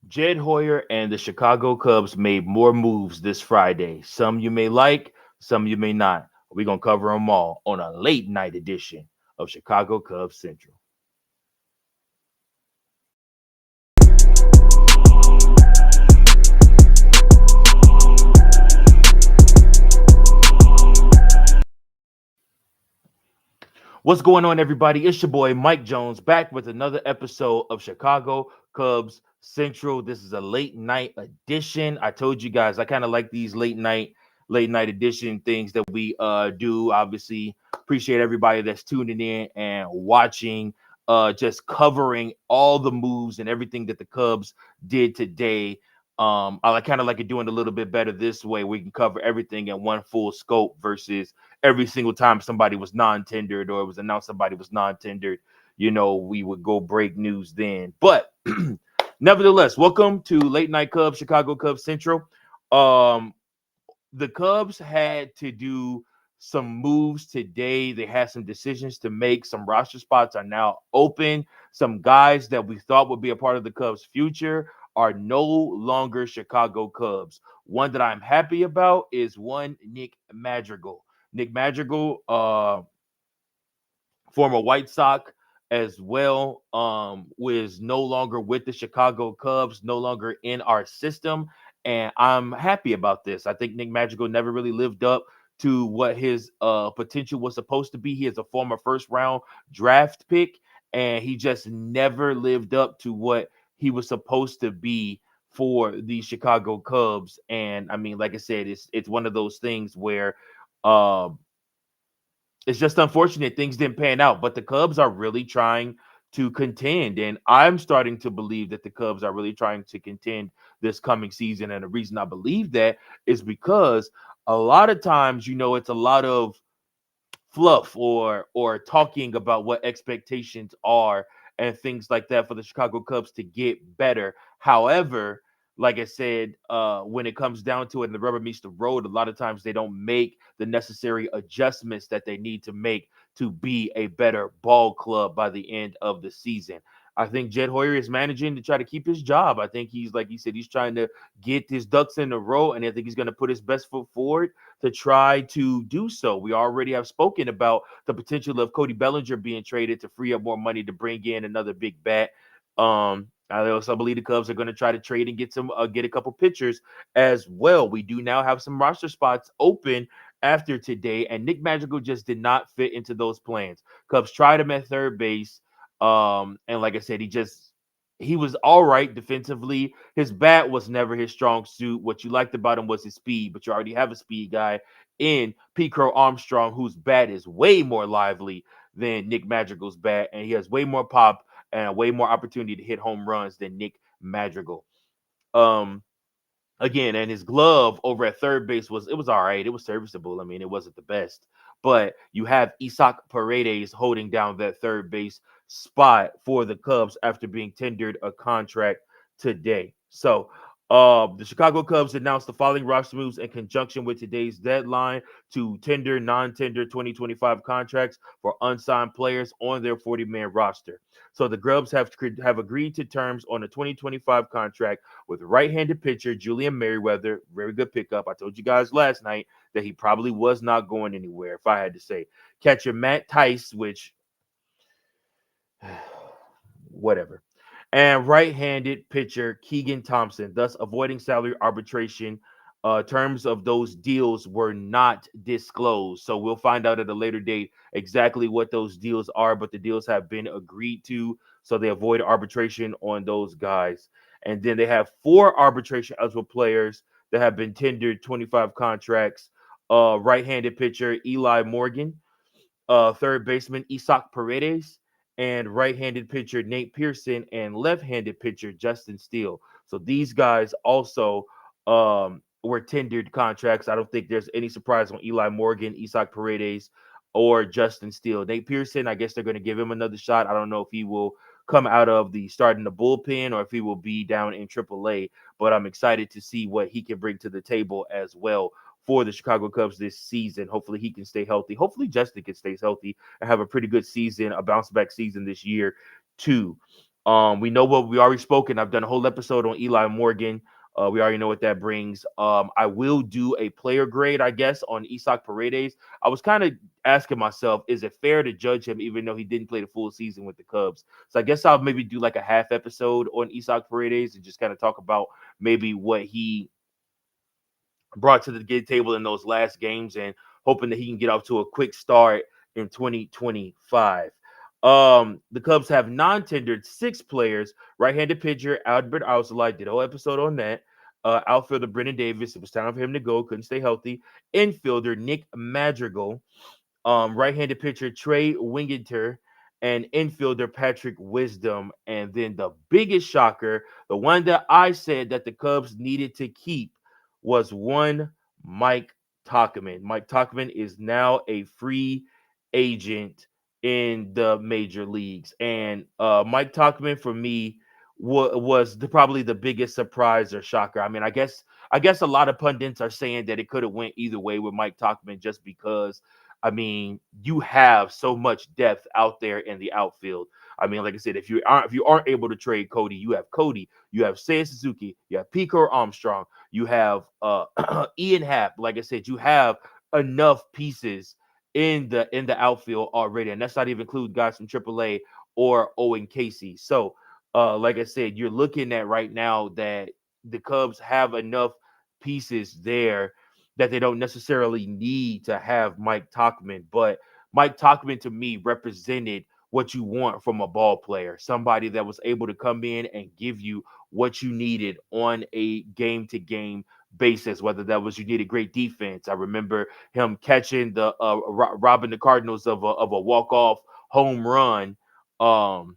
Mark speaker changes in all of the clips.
Speaker 1: Jed Hoyer and the Chicago Cubs made more moves this Friday. Some you may like, some you may not. We're going to cover them all on a late night edition of Chicago Cubs Central. What's going on, everybody? It's your boy Mike Jones back with another episode of Chicago Cubs Central. This is a late night edition. I told you guys I kind of like these late night edition things that we do. Obviously, appreciate everybody that's tuning in and watching. Just covering all the moves and everything that the Cubs did today. I kind of like it doing a little bit better this way. We can cover everything in one full scope versus every single time somebody was non-tendered or it was announced somebody was non-tendered, we would go break news then. But nevertheless, welcome to Late Night Cubs, Chicago Cubs Central. Um, the Cubs had to do some moves today. They had some decisions to make. Some roster spots are now open. Some guys that we thought would be a part of the Cubs' future are no longer Chicago Cubs. One that I'm happy about is one Nick Madrigal. Nick Madrigal, former White Sox as well, was no longer with the Chicago Cubs, no longer in our system. And I'm happy about this. I think Nick Madrigal never really lived up to what his potential was supposed to be. He is a former first round draft pick, and he just never lived up to what he was supposed to be for the Chicago Cubs. And I mean, like I said, it's one of those things where um it's just unfortunate things didn't pan out, but the Cubs are really trying to contend. And I'm starting to believe that the Cubs are really trying to contend this coming season. And the reason I believe that is because a lot of times, it's a lot of fluff or talking about what expectations are and things like that for the Chicago Cubs to get better. However, like I said, when it comes down to it and the rubber meets the road, a lot of times they don't make the necessary adjustments that they need to make to be a better ball club by the end of the season. I think Jed Hoyer is managing to try to keep his job. I think he's, like he said, he's trying to get his ducks in a row, and I think he's going to put his best foot forward to try to do so. We already have spoken about the potential of Cody Bellinger being traded to free up more money to bring in another big bat. I also believe the Cubs are going to try to trade and get a couple pitchers as well. We do now have some roster spots open after today, and Nick Madrigal just did not fit into those plans. Cubs tried him at third base, and like I said, he was all right defensively. His bat was never his strong suit. What you liked about him was his speed, but you already have a speed guy in Pete Crow Armstrong, whose bat is way more lively than Nick Madrigal's bat, and he has way more pop and way more opportunity to hit home runs than Nick Madrigal. Um, Again, and his glove over at third base was all right. It was serviceable. I mean, it wasn't the best, but you have Isaac Paredes holding down that third base spot for the Cubs after being tendered a contract today. So, the Chicago Cubs announced the following roster moves in conjunction with today's deadline to tender non-tender 2025 contracts for unsigned players on their 40-man roster. So the Cubs have agreed to terms on a 2025 contract with right-handed pitcher Julian Merriweather. Very good pickup. I told you guys last night that he probably was not going anywhere, if I had to say. Catcher Matt Tice, which whatever. And right-handed pitcher Keegan Thompson, thus avoiding salary arbitration. Terms of those deals were not disclosed. So we'll find out at a later date exactly what those deals are, but the deals have been agreed to. So they avoid arbitration on those guys. And then they have four arbitration eligible players that have been tendered 25 contracts. Right-handed pitcher Eli Morgan, third baseman Isaac Paredes, and right-handed pitcher Nate Pearson, and left-handed pitcher Justin Steele. So these guys also were tendered contracts. I don't think there's any surprise on Eli Morgan, Isaac Paredes, or Justin Steele. Nate Pearson, I guess they're going to give him another shot. I don't know if he will come out of the starting the bullpen or if he will be down in AAA, but I'm excited to see what he can bring to the table as well for the Chicago Cubs this season. Hopefully he can stay healthy. Hopefully Justin can stay healthy and have a pretty good season, a bounce back season this year too. We know what we already spoken. I've done a whole episode on Eli Morgan. We already know what that brings. I will do a player grade, I guess, on Isaac Paredes. I was kind of asking myself, is it fair to judge him even though he didn't play the full season with the Cubs? So I guess I'll maybe do like a half episode on Isaac Paredes and just kind of talk about maybe what he brought to the gig table in those last games and hoping that he can get off to a quick start in 2025. The Cubs have non-tendered six players. Right-handed pitcher Albert Alzolay did a whole episode on that. Outfielder Brennan Davis, it was time for him to go, couldn't stay healthy. Infielder Nick Madrigal, right-handed pitcher Trey Winginter, and infielder Patrick Wisdom. And then the biggest shocker, the one that I said that the Cubs needed to keep, was one Mike Tauchman. Mike Tauchman is now a free agent in the major leagues, and Mike Tauchman for me was probably the biggest surprise or shocker. I mean, I guess a lot of pundits are saying that it could have went either way with Mike Tauchman just because you have so much depth out there in the outfield. I mean, like I said, if you aren't able to trade Cody, you have Seiya Suzuki, you have Pico Armstrong, you have Ian Happ. Like I said, you have enough pieces in the outfield already, and that's not even include guys from AAA or Owen Casey. So, like I said, you're looking at right now that the Cubs have enough pieces there that they don't necessarily need to have Mike Tauchman. But Mike Tauchman to me represented what you want from a ball player, somebody that was able to come in and give you what you needed on a game to game basis, whether that was you needed great defense. I remember him catching robbing the Cardinals of a walk off home run. Um,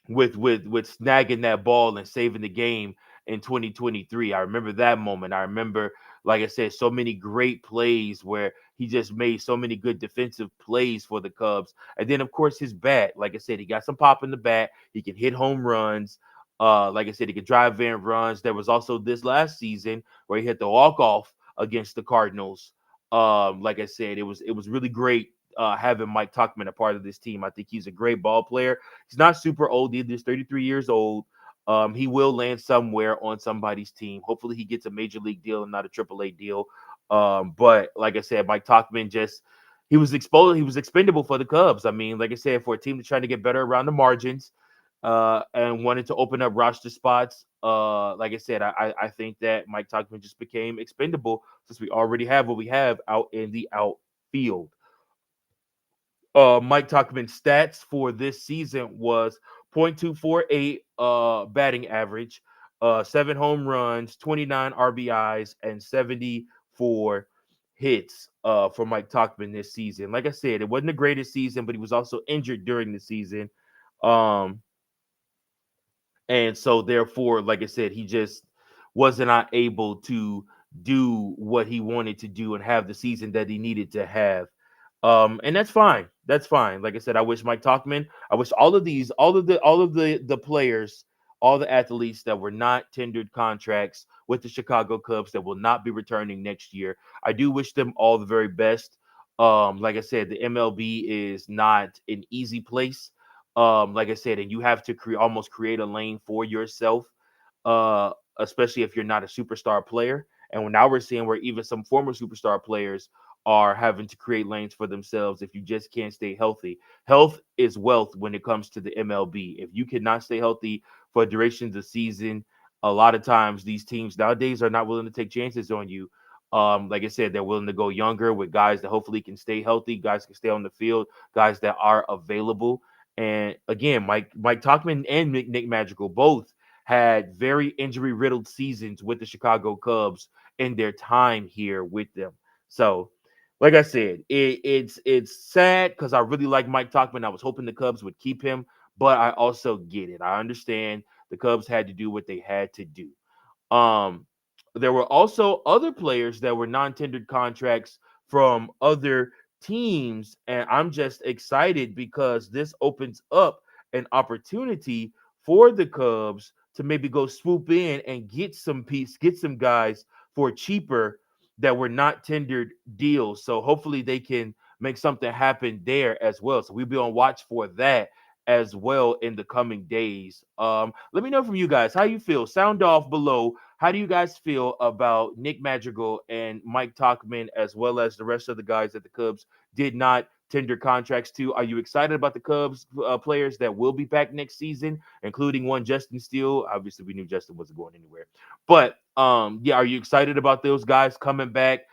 Speaker 1: with snagging that ball and saving the game in 2023. I remember that moment. I remember, like I said, so many great plays where he just made so many good defensive plays for the Cubs. And then, of course, his bat. Like I said, he got some pop in the bat. He can hit home runs. Like I said, he could drive in runs. There was also this last season where he hit the walk off against the Cardinals. Like I said, it was really great having Mike Tauchman a part of this team. I think he's a great ball player. He's not super old either. He's 33 years old. He will land somewhere on somebody's team. Hopefully, he gets a major league deal and not a AAA deal. But like I said, Mike Tauchman just he was exposed. He was expendable for the Cubs. I mean, like I said, for a team that's trying to get better around the margins and wanted to open up roster spots. Like I said, I think that Mike Tauchman just became expendable since we already have what we have out in the outfield. Mike Tauchman's stats for this season was .248 batting average, 7 home runs, 29 RBIs, and 74 hits for Mike Tauchman this season. Like I said, it wasn't the greatest season, but he was also injured during the season. Um, and so therefore, like I said, he just was not able to do what he wanted to do and have the season that he needed to have. And that's fine. That's fine. Like I said, I wish Mike Tauchman, I wish all of the players, all the athletes that were not tendered contracts with the Chicago Cubs that will not be returning next year. I do wish them all the very best. Like I said, the MLB is not an easy place. Like I said, and you have to almost create a lane for yourself, especially if you're not a superstar player. And now we're seeing where even some former superstar players are having to create lanes for themselves if you just can't stay healthy. Health is wealth when it comes to the MLB. If you cannot stay healthy for durations of season, a lot of times these teams nowadays are not willing to take chances on you. Like I said, they're willing to go younger with guys that hopefully can stay healthy, guys can stay on the field, guys that are available. And again, Mike Tauchman and Nick Magical both had very injury riddled seasons with the Chicago Cubs in their time here with them. So, like I said, it's sad because I really like Mike Tauchman. I was hoping the Cubs would keep him, but I also get it. I understand the Cubs had to do what they had to do. Um, there were also other players that were non-tendered contracts from other teams, and I'm just excited because this opens up an opportunity for the Cubs to maybe go swoop in and get some guys for cheaper that were not tendered deals. So hopefully they can make something happen there as well. So we'll be on watch for that as well in the coming days. Let me know from you guys how you feel. Sound off below. How do you guys feel about Nick Madrigal and Mike Tauchman, as well as the rest of the guys that the Cubs did not tender contracts to? Are you excited about the Cubs players that will be back next season, including one Justin Steele? Obviously, we knew Justin wasn't going anywhere, but yeah, are you excited about those guys coming back,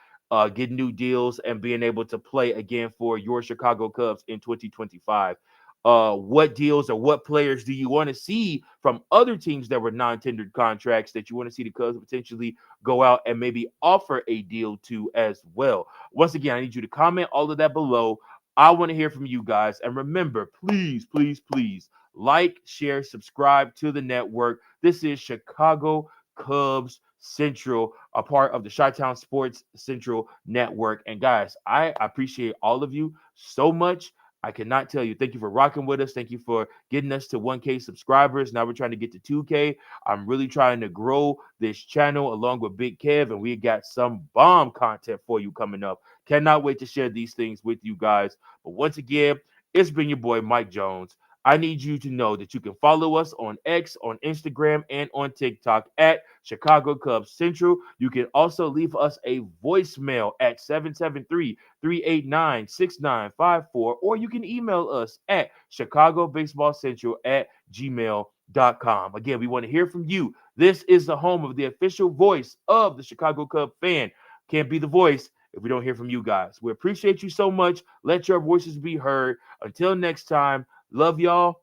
Speaker 1: getting new deals, and being able to play again for your Chicago Cubs in 2025? What deals or what players do you want to see from other teams that were non-tendered contracts that you want to see the Cubs potentially go out and maybe offer a deal to as well? Once again, I need you to comment all of that below. I want to hear from you guys. And remember, please, please, please like, share, subscribe to the network. This is Chicago Cubs Central, a part of the Chi-Town Sports Central Network. And guys, I appreciate all of you so much. I cannot tell you. Thank you for rocking with us. Thank you for getting us to 1K subscribers. Now we're trying to get to 2K. I'm really trying to grow this channel along with Big Kev, and we got some bomb content for you coming up. Cannot wait to share these things with you guys. But once again, it's been your boy, Mike Jones. I need you to know that you can follow us on X, on Instagram, and on TikTok at Chicago Cubs Central. You can also leave us a voicemail at 773-389-6954, or you can email us at ChicagoBaseballCentral at gmail.com. Again, we want to hear from you. This is the home of the official voice of the Chicago Cub fan. Can't be the voice if we don't hear from you guys. We appreciate you so much. Let your voices be heard. Until next time, love y'all.